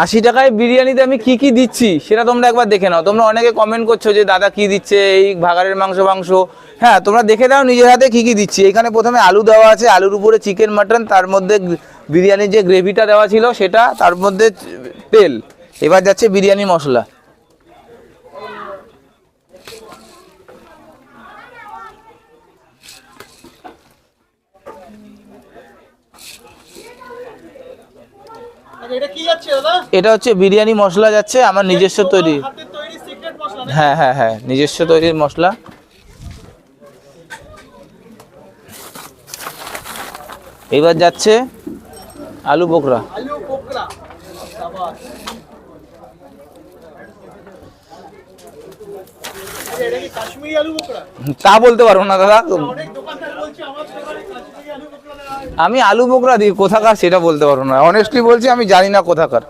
80 টাকায় বিরিয়ানিতে আমি কি কি দিচ্ছি সেটা তোমরা একবার দেখে নাও। তোমরা অনেকে কমেন্ট করছো যে দাদা কি দিচ্ছে, এই ভাগাড়ের মাংস। হ্যাঁ, তোমরা দেখে নাও নিজের হাতে কি কি দিচ্ছি। এখানে প্রথমে আলু দেওয়া আছে, আলুর উপরে চিকেন মাটন, তার মধ্যে বিরিয়ানির যে গ্রেভিটা দেওয়া ছিল সেটা, তার মধ্যে তেল। এবার যাচ্ছে বিরিয়ানি মশলা। এটা হচ্ছে বিরিয়ানি মশলা যাচ্ছে, আমার নিজস্ব তৈরি। হ্যাঁ হ্যাঁ হ্যাঁ, নিজস্ব তৈরির মশলা। এবার যাচ্ছে আলু বোখরা। তা বলতে পারবো না দাদা, আমি আলু বোখরা দিই কোথাকার সেটা বলতে পারবো না। অনেস্টলি বলছি, আমি জানি না কোথাকার।